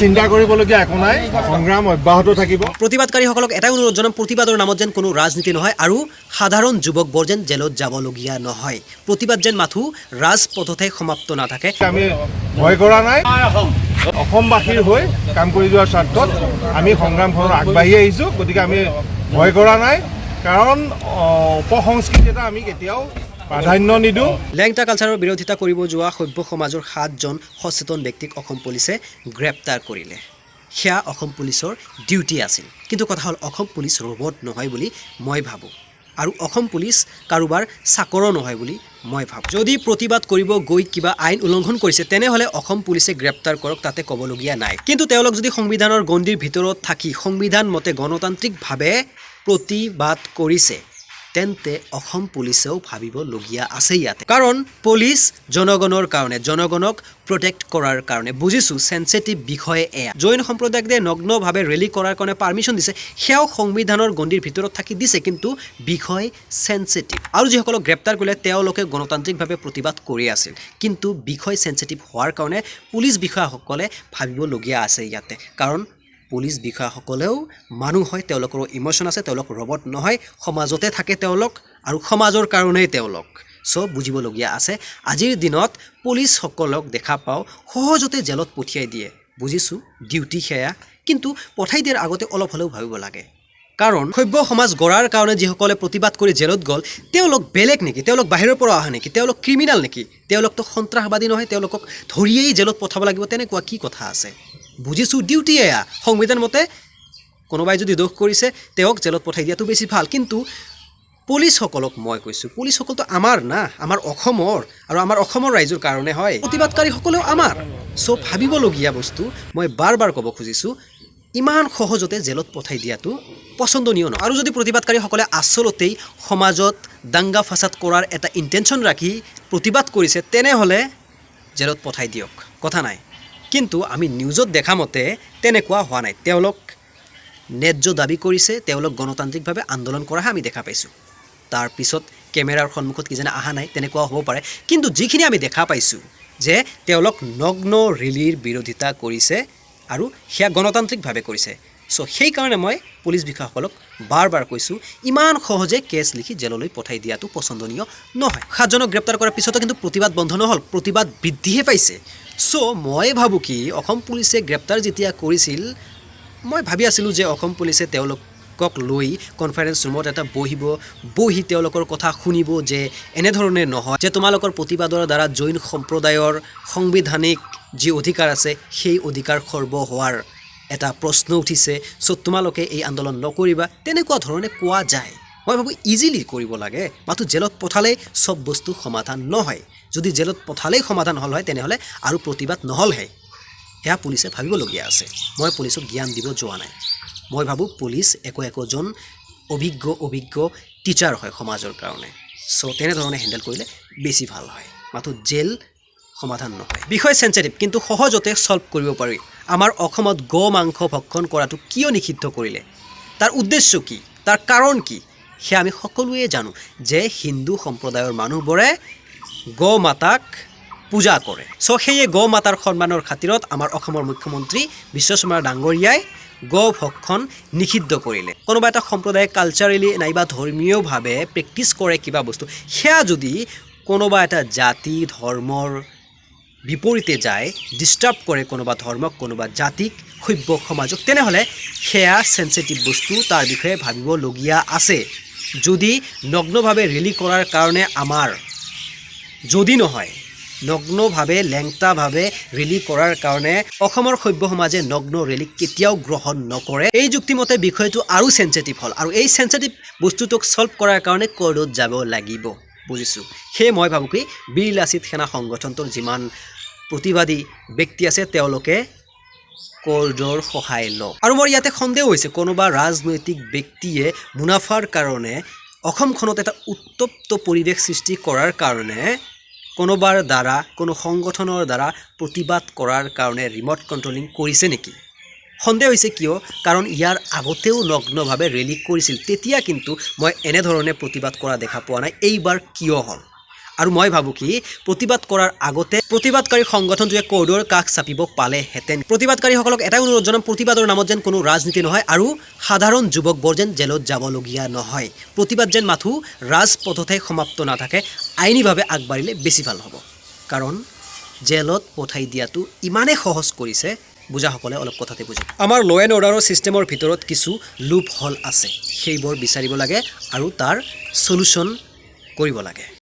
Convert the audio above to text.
চিন্তা কৰিবলগীয়া একো নাই, সংগ্ৰাম অব্যাহত থাকিব। প্ৰতিবাদকাৰীসকলক এটাই অনুৰোধ জনাম, প্ৰতিবাদৰ নামত যেন কোনো ৰাজনীতি নহয় আৰু সাধাৰণ যুৱকবোৰ যেন জেলত যাবলগীয়া নহয়। প্ৰতিবাদ যেন মাথো ৰাজপথতে সমাপ্ত নাথাকে। আমি ভয় কৰা নাই, অসমবাসীৰ হৈ কাম কৰি যোৱাৰ স্বাৰ্থত আমি সংগ্ৰামখনত আগবাঢ়ি আহিছোঁ। গতিকে আমি ভয় কৰা নাই, কাৰণ উপসংস্কৃতি এটা আমি কেতিয়াও প্ৰাধান্য নিদিওঁ। লেংটা কালচাৰৰ বিৰোধিতা কৰিব যোৱা সভ্য সমাজৰ 7জন সচেতন ব্যক্তিক অসম পুলিচে গ্ৰেপ্তাৰ কৰিলে। সেয়া অসম পুলিচৰ ডিউটি আছিল। কিন্তু কথা হ'ল অসম পুলিচ ৰবট নহয় বুলি মই ভাবোঁ, আৰু অসম পুলিচ কাৰোবাৰ চাকৰো নহয় বুলি মই ভাবোঁ। যদি প্ৰতিবাদ কৰিব গৈ কিবা আইন উলংঘন কৰিছে তেনেহ'লে অসম পুলিচে গ্ৰেপ্তাৰ কৰক, তাতে ক'বলগীয়া নাই। কিন্তু তেওঁলোক যদি সংবিধানৰ গণ্ডিৰ ভিতৰত থাকি সংবিধান মতে গণতান্ত্ৰিকভাৱে প্ৰতিবাদ কৰিছে তেন্তে অসম পুলিচেও ভাবিবলগীয়া আছে ইয়াতে। কাৰণ পুলিচ জনগণৰ কাৰণে, জনগণক প্ৰটেক্ট কৰাৰ কাৰণে। বুজিছোঁ চেঞ্চিটিভ বিষয়ে এয়া। জৈন সম্প্ৰদায়ক নগ্নভাৱে ৰেলী কৰাৰ কাৰণে পাৰ্মিশ্যন দিছে, সেয়াও সংবিধানৰ গণ্ডিৰ ভিতৰত থাকি দিছে, কিন্তু বিষয় চেঞ্চিটিভ। আৰু যিসকলক গ্ৰেপ্তাৰ কৰিলে তেওঁলোকে গণতান্ত্ৰিকভাৱে প্ৰতিবাদ কৰি আছিল, কিন্তু বিষয় চেঞ্চিটিভ হোৱাৰ কাৰণে পুলিচ বিষয়াসকলে ভাবিবলগীয়া আছে ইয়াতে। কাৰণ পুলিচ বিষয়াসকলেও মানুহ হয়, তেওঁলোকৰো ইম'শ্যন আছে, তেওঁলোক ৰবট নহয়, সমাজতে থাকে তেওঁলোক আৰু সমাজৰ কাৰণেই তেওঁলোক। চ' বুজিবলগীয়া আছে। আজিৰ দিনত পুলিচসকলক দেখা পাওঁ সহজতে জেলত পঠিয়াই দিয়ে। বুজিছোঁ ডিউটি সেয়া, কিন্তু পঠাই দিয়াৰ আগতে অলপ হ'লেও ভাবিব লাগে। কাৰণ সভ্য সমাজ গঢ়াৰ কাৰণে যিসকলে প্ৰতিবাদ কৰি জেলত গ'ল তেওঁলোক বেলেগ নেকি? তেওঁলোক বাহিৰৰ পৰা অহা নেকি? তেওঁলোক ক্ৰিমিনেল নেকি? তেওঁলোকতো সন্ত্ৰাসবাদী নহয়, তেওঁলোকক ধৰিয়েই জেলত পঠাব লাগিব তেনেকুৱা কি কথা আছে? বুজিছোঁ ডিউটি এয়া, সংবিধান মতে কোনোবাই যদি দোষ কৰিছে তেওঁক জেলত পঠাই দিয়াটো বেছি ভাল। কিন্তু পুলিচসকলক মই কৈছোঁ, পুলিচসকলতো আমাৰ না, আমাৰ অসমৰ, আৰু আমাৰ অসমৰ ৰাইজৰ কাৰণে হয়। প্ৰতিবাদকাৰীসকলেও আমাৰ। চ' ভাবিবলগীয়া বস্তু মই বাৰ বাৰ ক'ব খুজিছোঁ, ইমান সহজতে জেলত পঠাই দিয়াটো পচন্দনীয় নহয়। আৰু যদি প্ৰতিবাদকাৰীসকলে আচলতেই সমাজত দাংগা ফাচাদ কৰাৰ এটা ইণ্টেনশ্যন ৰাখি প্ৰতিবাদ কৰিছে তেনেহ'লে জেলত পঠাই দিয়ক, কথা নাই। কিন্তু আমি নিউজত দেখা মতে তেনেকুৱা হোৱা নাই। তেওঁলোক ন্যায্য দাবী কৰিছে, তেওঁলোক গণতান্ত্ৰিকভাৱে আন্দোলন কৰাহে আমি দেখা পাইছোঁ। তাৰপিছত কেমেৰাৰ সন্মুখত কিজানি অহা নাই, তেনেকুৱাও হ'ব পাৰে। কিন্তু যিখিনি আমি দেখা পাইছোঁ যে তেওঁলোক নগ্ন ৰেলীৰ বিৰোধিতা কৰিছে আৰু সেয়া গণতান্ত্ৰিকভাৱে কৰিছে। চ' সেইকাৰণে মই পুলিচ বিষয়াসকলক বাৰ বাৰ কৈছোঁ, ইমান সহজে কেছ লিখি জেললৈ পঠাই দিয়াটো পচন্দনীয় নহয়। 7জনক গ্ৰেপ্তাৰ কৰাৰ পিছতো কিন্তু প্ৰতিবাদ বন্ধ নহ'ল, প্ৰতিবাদ বৃদ্ধিহে পাইছে। চ' মই ভাবোঁ কি অসম পুলিচে গ্ৰেপ্তাৰ যেতিয়া কৰিছিল, মই ভাবি আছিলোঁ যে অসম পুলিচে তেওঁলোকক লৈ কনফাৰেন্স ৰুমত এটা বহি তেওঁলোকৰ কথা শুনিব যে এনেধৰণে নহয়, যে তোমালোকৰ প্ৰতিবাদৰ দ্বাৰা জৈন সম্প্ৰদায়ৰ সাংবিধানিক যি অধিকাৰ আছে সেই অধিকাৰ খৰ্ব হোৱাৰ এটা প্ৰশ্ন উঠিছে। চ' তোমালোকে এই আন্দোলন নকৰিবা, তেনেকুৱা ধৰণে কোৱা যায়। মই ভাবোঁ ইজিলি কৰিব লাগে, মাথো জেলত পঠালেই চব বস্তু সমাধান নহয়। যদি জেলত পঠালেই সমাধান হ'ল হয় তেনেহ'লে আৰু প্ৰতিবাদ নহ'লহে। সেয়া পুলিচে ভাবিবলগীয়া আছে। মই পুলিচক জ্ঞান দিব যোৱা নাই। মই ভাবোঁ পুলিচ একোজন অভিজ্ঞ টিচাৰ হয় সমাজৰ কাৰণে। চ' তেনেধৰণে হেণ্ডেল কৰিলে বেছি ভাল হয়, মাথো জেল সমাধান নহয়। বিষয় চেঞ্চিটিভ, কিন্তু সহজতে ছল্ভ কৰিব পাৰি। আমাৰ অসমত মাংস ভক্ষণ কৰাটো কিয় নিষিদ্ধ কৰিলে? তাৰ উদ্দেশ্য কি? তাৰ কাৰণ কি? সেয়া আমি সকলোৱে জানো যে হিন্দু সম্প্ৰদায়ৰ মানুহবোৰে মাতাক পূজা কৰে। চ' সেয়ে মাতাৰ সন্মানৰ খাতিৰত আমাৰ অসমৰ মুখ্যমন্ত্ৰী বিশ্বশৰ্মা ডাঙৰীয়াই ভক্ষণ নিষিদ্ধ কৰিলে। কোনোবা এটা সম্প্ৰদায়ে কালচাৰেলি নাইবা ধৰ্মীয়ভাৱে প্ৰেক্টিছ কৰে কিবা বস্তু, সেয়া যদি কোনোবা এটা জাতি ধৰ্মৰ বিপৰীতে যায়, ডিষ্টাৰ্ব কৰে কোনোবা ধৰ্মক, কোনোবা জাতিক, সভ্য সমাজক, তেনেহ'লে সেয়া চেঞ্চিটিভ বস্তু, তাৰ বিষয়ে ভাবিবলগীয়া আছে। যদি নগ্নভাৱে ৰেলী কৰাৰ কাৰণে আমাৰ, যদি নহয় নগ্নভাৱে লেংটাভাৱে ৰেলী কৰাৰ কাৰণে অসমৰ সভ্য সমাজে নগ্ন ৰেলীক কেতিয়াও গ্ৰহণ নকৰে। এই যুক্তিমতে বিষয়টো আৰু চেঞ্চিটিভ হ'ল, আৰু এই চেঞ্চিটিভ বস্তুটোক ছল্ভ কৰাৰ কাৰণে কোৰ্টত যাব লাগিব। বুজিছোঁ। সেয়ে মই ভাবোঁ কি বীৰ লাচিত সেনা সংগঠনটোৰ যিমান প্ৰতিবাদী ব্যক্তি আছে তেওঁলোকে কোৰ্টৰ সহায় লওক। আৰু মোৰ ইয়াতে সন্দেহ হৈছে কোনোবা ৰাজনৈতিক ব্যক্তিয়ে মুনাফাৰ কাৰণে অসমখনত এটা উত্তপ্ত পৰিৱেশ সৃষ্টি কৰাৰ কাৰণে কোনোবাৰ দ্বাৰা, কোনো সংগঠনৰ দ্বাৰা প্ৰতিবাদ কৰাৰ কাৰণে ৰিম'ট কণ্ট্ৰলিং কৰিছে নেকি? সন্দেহ হৈছে কিয়? কাৰণ ইয়াৰ আগতেও নগ্নভাৱে ৰেলী কৰিছিল, তেতিয়া কিন্তু মই এনেধৰণে প্ৰতিবাদ কৰা দেখা পোৱা নাই। এইবাৰ কিয় হ'ল? আৰু মই ভাবোঁ কি প্ৰতিবাদ কৰাৰ আগতে প্ৰতিবাদকাৰী সংগঠনটোৱে কৰ্ডৰ কাষ চাপিব পালেহেঁতেন। প্ৰতিবাদকাৰীসকলক এটাই অনুৰোধ জনাম, প্ৰতিবাদৰ নামত যেন কোনো ৰাজনীতি নহয় আৰু সাধাৰণ যুৱকবোৰ যেন জেলত যাবলগীয়া নহয়। প্ৰতিবাদ যেন মাথো ৰাজপথতে সমাপ্ত নাথাকে, আইনীভাৱে আগবাঢ়িলে বেছি ভাল হ'ব। কাৰণ জেলত পঠাই দিয়াটো ইমানেই সহজ কৰিছে, বুজাসকলে অলপ কথাতে বুজে। আমাৰ ল' এণ্ড অৰ্ডাৰৰ ছিষ্টেমৰ ভিতৰত কিছু লুপ হল আছে, সেইবোৰ বিচাৰিব লাগে আৰু তাৰ চলুশ্যন কৰিব লাগে।